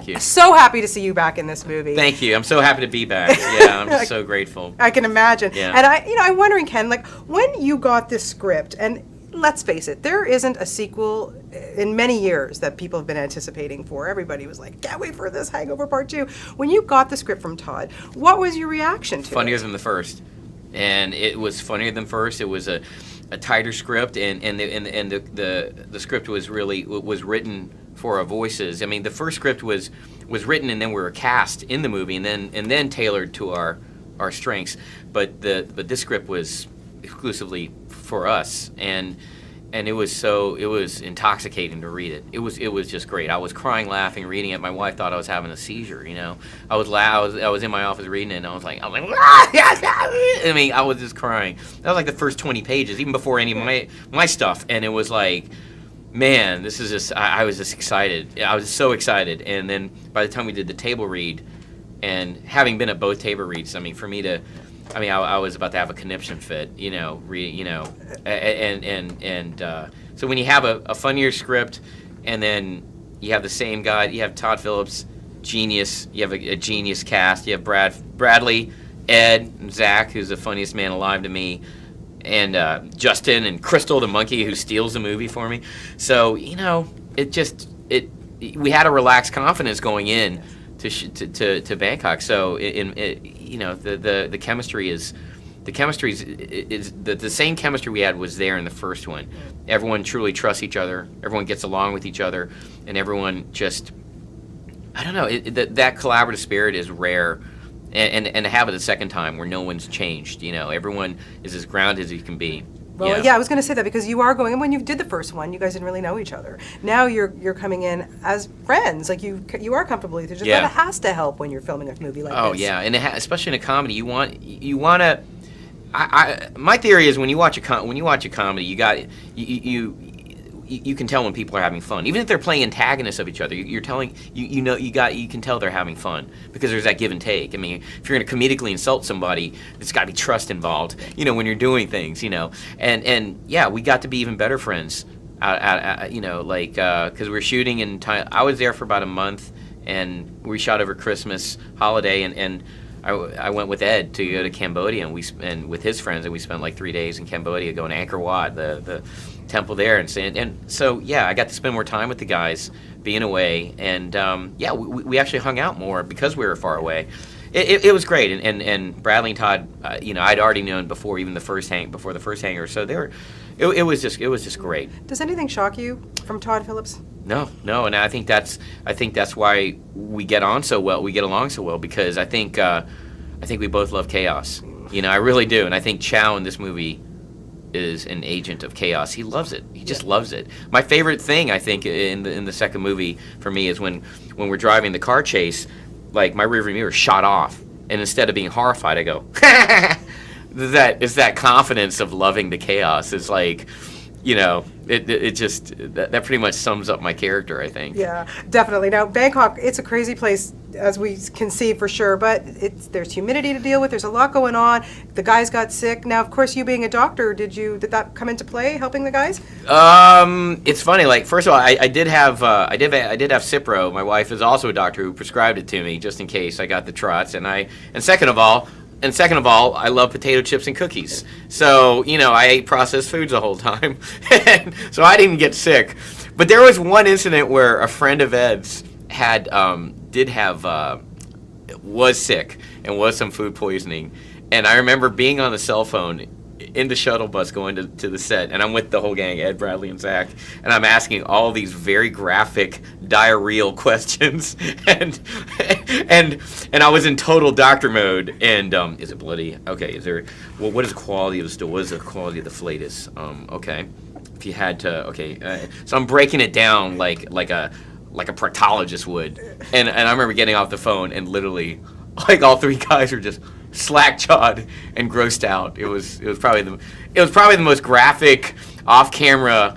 you. So happy to see you back in this movie. Thank you. I'm so happy to be back. Yeah, I'm just so grateful. I can imagine. Yeah. And I'm wondering, Ken, like when you got this script, and let's face it, there isn't a sequel in many years that people have been anticipating for. Everybody was like, can't wait for this Hangover Part 2. When you got the script from Todd, what was your reaction to it? Funnier than the first. And it was funnier than first. It was a tighter script, and the script was written for our voices. I mean, the first script was written, and then we were cast in the movie, and then tailored to our strengths. But this script was exclusively for us, and it was intoxicating to read it. It was just great. I was crying, laughing, reading it. My wife thought I was having a seizure. You know, I was in my office reading it, and I was like, I mean, I was just crying. That was like the first 20 pages, even before any of my stuff, and it was like, man, this is just. I was just excited. I was so excited, and then by the time we did the table read, and having been at both table reads, I mean, for me to. I mean, I was about to have a conniption fit, you know, so when you have a funnier script, and then you have the same guy, you have Todd Phillips, genius, you have a genius cast, you have Bradley, Ed, and Zach, who's the funniest man alive to me, and Justin and Crystal, the monkey who steals the movie for me. So, you know, we had a relaxed confidence going in to Bangkok. So you know, the chemistry is the same chemistry we had was there in the first one. Everyone truly trusts each other. Everyone gets along with each other, and everyone just, I don't know, that collaborative spirit is rare. And to have it the second time where no one's changed, you know, everyone is as grounded as you can be. Well, yeah, I was going to say that because you are going, and when you did the first one, you guys didn't really know each other. Now you're coming in as friends, like you are comfortable with each other. That has to help when you're filming a movie like this. Oh yeah, and especially in a comedy, you want to. My theory is when you watch a comedy, you can tell when people are having fun, even if they're playing antagonists of each other. You can tell they're having fun because there's that give and take. I mean, if you're going to comedically insult somebody, there's got to be trust involved. You know, when you're doing things, you know, and yeah, we got to be even better friends. You know, like because we're shooting in Thailand. I was there for about a month, and we shot over Christmas holiday, and I went with Ed to go to Cambodia, and with his friends, and we spent like 3 days in Cambodia going to Angkor Wat, the temple there, and so yeah, I got to spend more time with the guys being away, and yeah, we actually hung out more because we were far away. It was great, and Bradley and Todd, you know, I'd already known before the first Hangover, so it was just great. Does anything shock you from Todd Phillips? No, and I think that's why we get on so well. We get along so well because I think we both love chaos. You know, I really do, and I think Chow in this movie is an agent of chaos. He loves it. He just loves it. My favorite thing, I think, in the second movie for me is when we're driving the car chase, like my rearview mirror shot off, and instead of being horrified, I go, is that confidence of loving the chaos. It's like, you know, it just that pretty much sums up my character, I think. Yeah, definitely. Now, Bangkok, it's a crazy place, as we can see for sure, but there's humidity to deal with. There's a lot going on. The guys got sick. Now, of course, you being a doctor, did that come into play, helping the guys? It's funny. Like, first of all, I did have Cipro. My wife is also a doctor who prescribed it to me just in case I got the trots. And second of all, I love potato chips and cookies. So, you know, I ate processed foods the whole time. So I didn't get sick. But there was one incident where a friend of Ed's was sick and was some food poisoning. And I remember being on the cell phone in the shuttle bus going to the set, and I'm with the whole gang, Ed, Bradley, and Zach, and I'm asking all these very graphic diarrheal questions, and I was in total doctor mode. And is it bloody? Okay. What is the quality of the stool? What is the quality of the flatus? Okay. If you had to, okay. So I'm breaking it down like a proctologist would, and I remember getting off the phone and literally, like, all three guys are just slack-jawed and grossed out. It was probably the most graphic, off-camera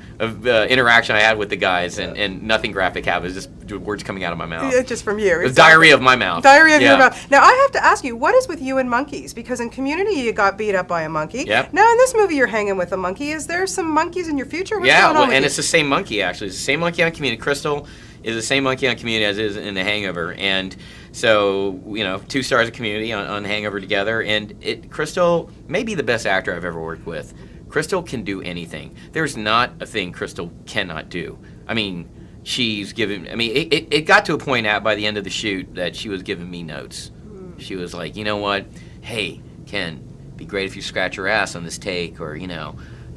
interaction I had with the guys, and nothing graphic happened. It was just words coming out of my mouth. Yeah, just from you. It was diarrhea of my mouth. Diarrhea of your mouth. Now, I have to ask you, what is with you and monkeys? Because in Community, you got beat up by a monkey. Yep. Now, in this movie, you're hanging with a monkey. Is there some monkeys in your future? What's going on with and you? it's the same monkey, actually. It's the same monkey on Community. Crystal is the same monkey on Community as is in The Hangover. And so, 2 stars of Community on Hangover together. And Crystal may be the best actor I've ever worked with. Crystal can do anything. There's not a thing Crystal cannot do. I mean, it got to a point by the end of the shoot that she was giving me notes. She was like, you know what? Hey, Ken, be great if you scratch your ass on this take, or,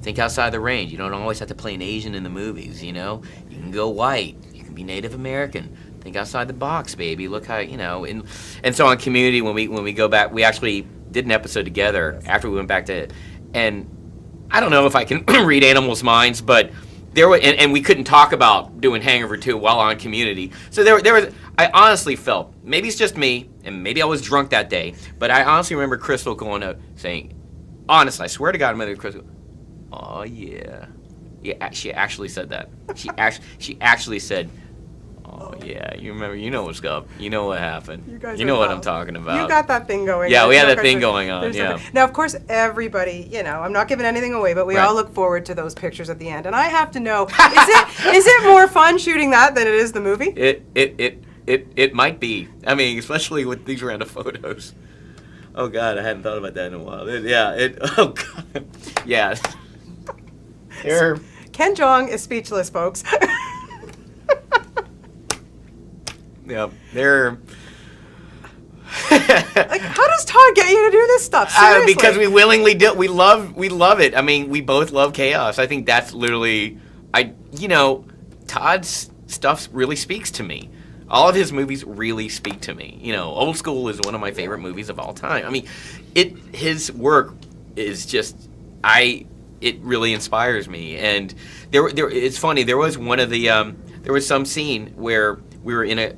think outside the range. You don't always have to play an Asian in the movies, You can go white. You can be Native American. Think outside the box, baby. Look how, and so on Community, when we go back, we actually did an episode together after we went back to, and I don't know if I can read animals' minds, but there were, and we couldn't talk about doing Hangover 2 while on Community. So there was, I honestly felt, maybe it's just me, and maybe I was drunk that day, but I honestly remember Crystal going up saying, honestly, I swear to God, I remember Crystal, oh yeah. Yeah, she actually said that. She actually said, oh yeah, you remember, what's up. You know what happened. You know what I'm talking about. You got that thing going on. Yeah, we had that thing going on, yeah. Now, of course, everybody, I'm not giving anything away, but we all look forward to those pictures at the end. And I have to know, is it more fun shooting that than it is the movie? It might be. I mean, especially with these random photos. Oh God, I hadn't thought about that in a while. Oh God. Yeah. Ken Jeong is speechless, folks. Yeah, they're. Like, how does Todd get you to do this stuff? Seriously. Because we willingly do. We love it. I mean, we both love chaos. I think that's literally, Todd's stuff really speaks to me. All of his movies really speak to me. Old School is one of my favorite movies of all time. I mean, his work is just, it really inspires me. And it's funny. There was one of the, there was some scene where we were in a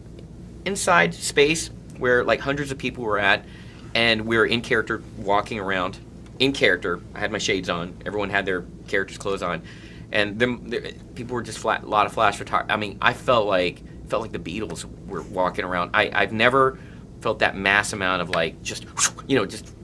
inside space where like hundreds of people were at, and we were in character walking around. In character, I had my shades on. Everyone had their characters' clothes on, and people were just a lot of flash photography. I mean, I felt like the Beatles were walking around. I've never felt that mass amount of like just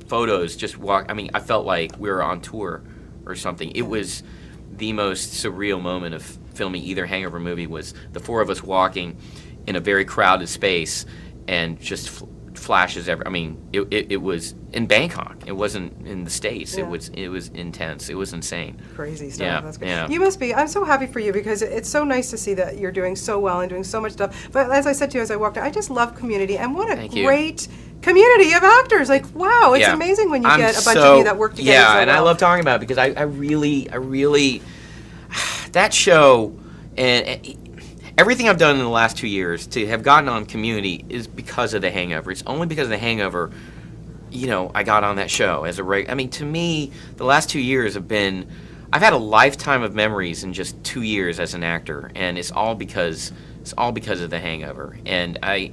photos, just walk. I mean, I felt like we were on tour or something. It was the most surreal moment of filming either Hangover movie, was the 4 of us walking in a very crowded space and just flashes I mean, it was in Bangkok. It wasn't in the States. Yeah. It was intense. It was insane. Crazy stuff. Yeah, That's great. yeah. You must be. I'm so happy for you, because it's so nice to see that you're doing so well and doing so much stuff. But as I said to you as I walked in, I just love Community, and what a great community of actors. Like, wow, it's amazing when you get a bunch of you that work together. Yeah, so and well. I love talking about it because I really that show and everything I've done in the last 2 years to have gotten on Community is because of The Hangover. It's only because of The Hangover, I got on that show as a I mean, to me, the last 2 years have been, I've had a lifetime of memories in just 2 years as an actor, and it's all because of The Hangover. And I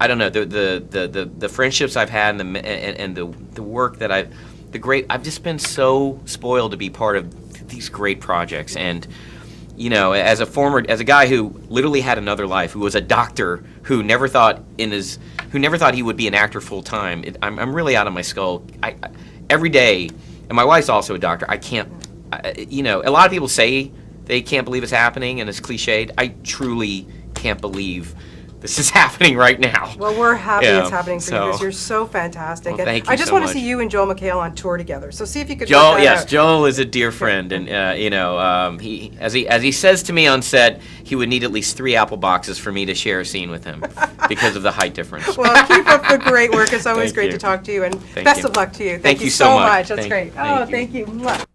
don't know, the friendships I've had and the work that I've just been so spoiled to be part of these great projects. And as a guy who literally had another life, who was a doctor, who never thought he would be an actor full time, I'm really out of my skull. Every day, and my wife's also a doctor. I can't, a lot of people say they can't believe it's happening, and it's cliched. I truly can't believe this is happening right now. Well, we're happy it's happening for you, because you're so fantastic. Well, thank you I just so want to much. see you and Joel McHale on tour together. So see if you could. Joel, work that out. Joel is a dear friend, and he, as he says to me on set, he would need at least 3 apple boxes for me to share a scene with him because of the height difference. Well, keep up the great work. It's always Thank great you. to talk to you, and Thank best you. of luck to you. Thank you so much. That's great. Thank you. Thank you. Mwah.